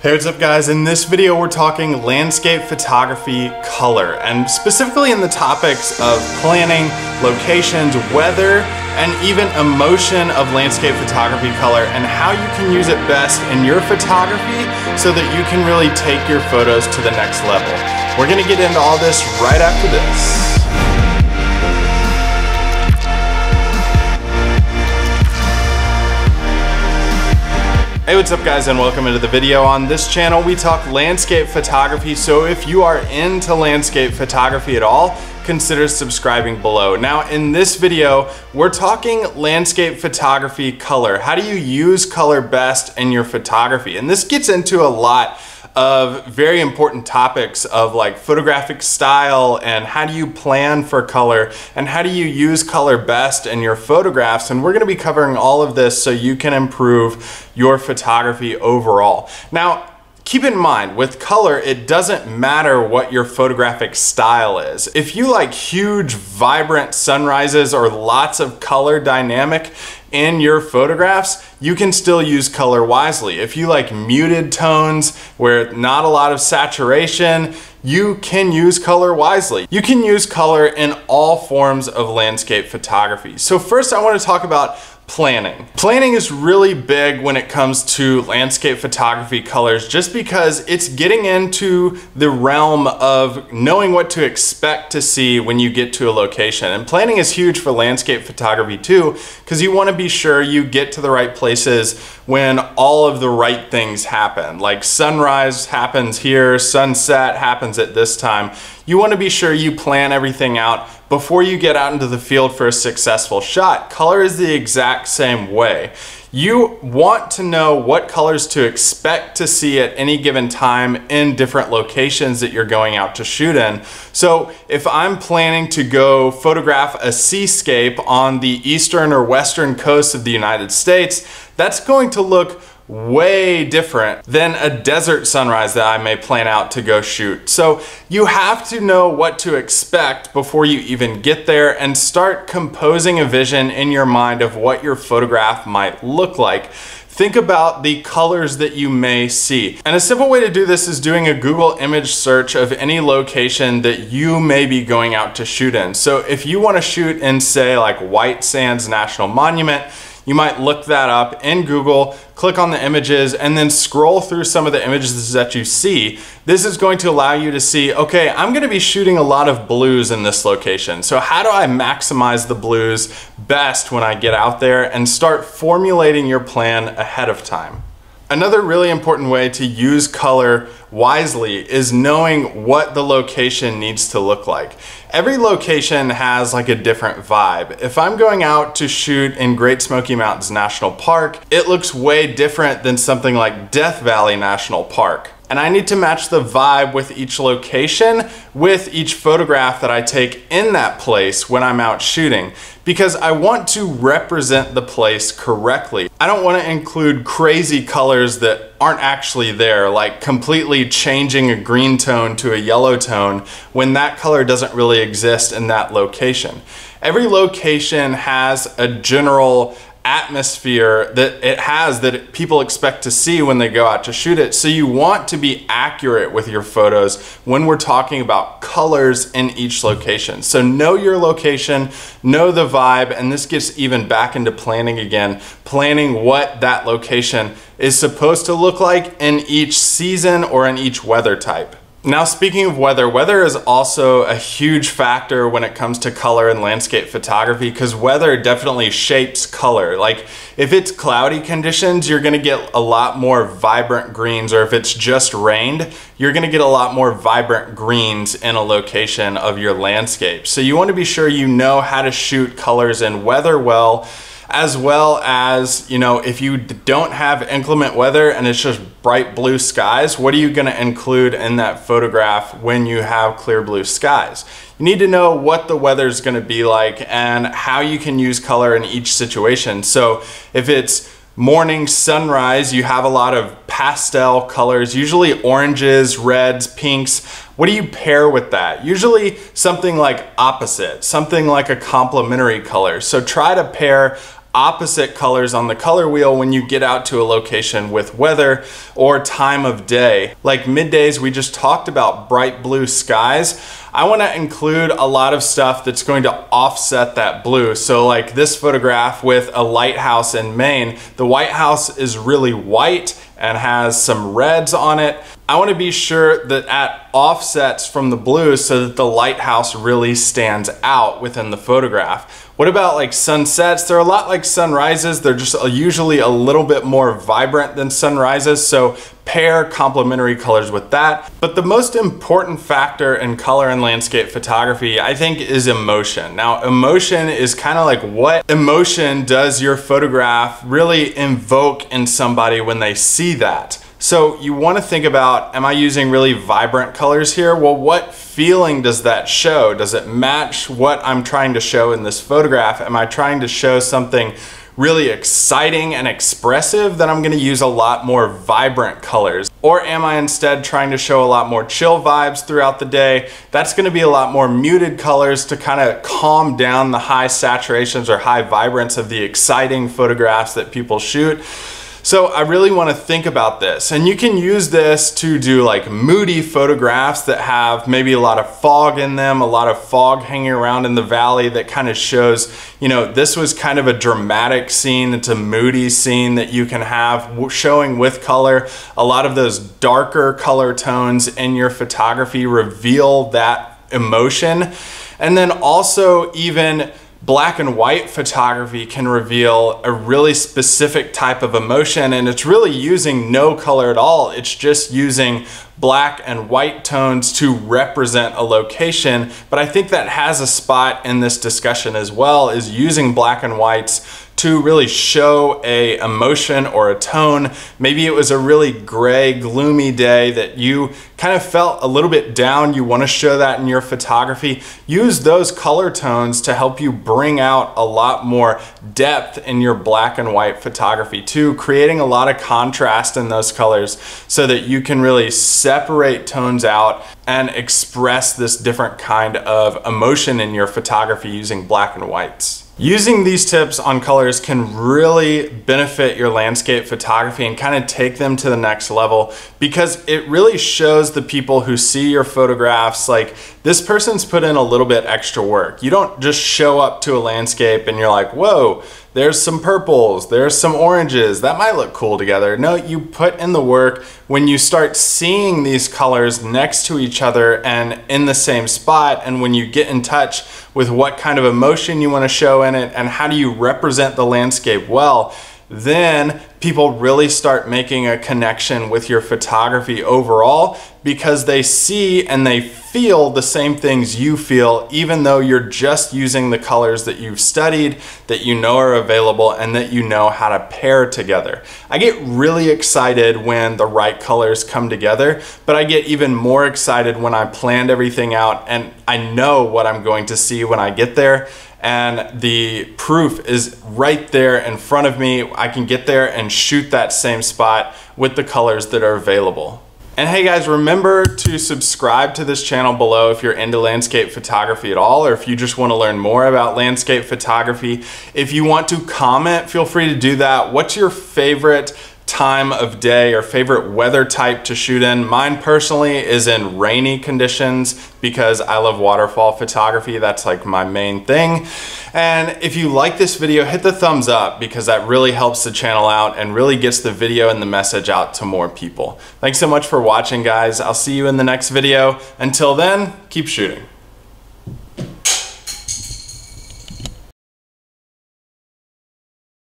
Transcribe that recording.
Hey, what's up guys? In this video we're talking landscape photography color, and specifically in the topics of planning, locations, weather, and even emotion of landscape photography color and how you can use it best in your photography so that you can really take your photos to the next level. We're gonna get into all this right after this. Hey, what's up guys, and welcome into the video. On this channel we talk landscape photography, so if you are into landscape photography at all, consider subscribing below. Now in this video we're talking landscape photography color. How do you use color best in your photography? And this gets into a lot of very important topics of like photographic style and how do you plan for color and how do you use color best in your photographs, and we're going to be covering all of this so you can improve your photography overall. Now keep in mind, with color, it doesn't matter what your photographic style is. If you like huge, vibrant sunrises or lots of color dynamic in your photographs, you can still use color wisely. If you like muted tones where not a lot of saturation, you can use color wisely. You can use color in all forms of landscape photography. So first I want to talk about planning. Planning is really big when it comes to landscape photography colors, just because it's getting into the realm of knowing what to expect to see when you get to a location. And planning is huge for landscape photography too, because you want to be sure you get to the right places when all of the right things happen. Like sunrise happens here, sunset happens at this time. You want to be sure you plan everything out before you get out into the field for a successful shot. Color is the exact same way. You want to know what colors to expect to see at any given time in different locations that you're going out to shoot in. So if I'm planning to go photograph a seascape on the eastern or western coast of the United States, that's going to look way different than a desert sunrise that I may plan out to go shoot. So you have to know what to expect before you even get there and start composing a vision in your mind of what your photograph might look like. Think about the colors that you may see. And a simple way to do this is doing a Google image search of any location that you may be going out to shoot in. So if you want to shoot in, say, like White Sands National Monument, you might look that up in Google, click on the images, and then scroll through some of the images that you see. This is going to allow you to see, okay, I'm gonna be shooting a lot of blues in this location. So how do I maximize the blues best when I get out there, and start formulating your plan ahead of time. Another really important way to use color wisely is knowing what the location needs to look like. Every location has like a different vibe. If I'm going out to shoot in Great Smoky Mountains National Park, it looks way different than something like Death Valley National Park. And I need to match the vibe with each location, with each photograph that I take in that place when I'm out shooting, because I want to represent the place correctly. I don't want to include crazy colors that aren't actually there, like completely changing a green tone to a yellow tone when that color doesn't really exist in that location. Every location has a general atmosphere that people expect to see when they go out to shoot it. So you want to be accurate with your photos when we're talking about colors in each location. So know your location, know the vibe, and this gets even back into planning again, planning what that location is supposed to look like in each season or in each weather type. Now speaking of weather, weather is also a huge factor when it comes to color and landscape photography, because weather definitely shapes color. Like if it's cloudy conditions, you're gonna get a lot more vibrant greens, or if it's just rained, you're gonna get a lot more vibrant greens in a location of your landscape. So you wanna be sure you know how to shoot colors in weather well as, you know, if you don't have inclement weather and it's just bright blue skies, what are you going to include in that photograph when you have clear blue skies? You need to know what the weather is going to be like and how you can use color in each situation. So if it's morning sunrise, you have a lot of pastel colors, usually oranges, reds, pinks. What do you pair with that? Usually something like opposite, something like a complementary color. So try to pair opposite colors on the color wheel when you get out to a location with weather or time of day. Like middays, we just talked about bright blue skies. I want to include a lot of stuff that's going to offset that blue. So like this photograph with a lighthouse in Maine, the White House is really white and has some reds on it. I want to be sure that at offsets from the blue so that the lighthouse really stands out within the photograph. What about like sunsets? They're a lot like sunrises. They're just usually a little bit more vibrant than sunrises. So pair complementary colors with that. But the most important factor in color and landscape photography, I think, is emotion. Now, emotion is kind of like what emotion does your photograph really invoke in somebody when they see that? So you want to think about, am I using really vibrant colors here? Well, what feeling does that show? Does it match what I'm trying to show in this photograph? Am I trying to show something really exciting and expressive? Then I'm going to use a lot more vibrant colors. Or am I instead trying to show a lot more chill vibes throughout the day? That's going to be a lot more muted colors to kind of calm down the high saturations or high vibrance of the exciting photographs that people shoot. So I really want to think about this, and you can use this to do like moody photographs that have maybe a lot of fog in them, a lot of fog hanging around in the valley that kind of shows, you know, this was kind of a dramatic scene. It's a moody scene that you can have showing with color. A lot of those darker color tones in your photography reveal that emotion. And then also even black and white photography can reveal a really specific type of emotion, and it's really using no color at all. It's just using black and white tones to represent a location. But I think that has a spot in this discussion as well, is using black and whites to really show a emotion or a tone. Maybe it was a really gray, gloomy day that you kind of felt a little bit down. You want to show that in your photography. Use those color tones to help you bring out a lot more depth in your black and white photography too, creating a lot of contrast in those colors so that you can really separate tones out and express this different kind of emotion in your photography using black and whites. Using these tips on colors can really benefit your landscape photography and kind of take them to the next level, because it really shows the people who see your photographs like this person's put in a little bit extra work. You don't just show up to a landscape and you're like, whoa, there's some purples, there's some oranges, that might look cool together. No, you put in the work. When you start seeing these colors next to each other and in the same spot, and when you get in touch with what kind of emotion you want to show in it and how do you represent the landscape well, then people really start making a connection with your photography overall, because they see and they feel the same things you feel, even though you're just using the colors that you've studied, that you know are available, and that you know how to pair together. I get really excited when the right colors come together, but I get even more excited when I planned everything out and I know what I'm going to see when I get there. And the proof is right there in front of me. I can get there and shoot that same spot with the colors that are available. And hey guys, remember to subscribe to this channel below if you're into landscape photography at all, or if you just want to learn more about landscape photography. If you want to comment, feel free to do that. What's your favorite time of day or favorite weather type to shoot in? Mine personally is in rainy conditions, because I love waterfall photography. That's like my main thing. And if you like this video, hit the thumbs up, because that really helps the channel out and really gets the video and the message out to more people. Thanks so much for watching, guys. I'll see you in the next video. Until then, keep shooting.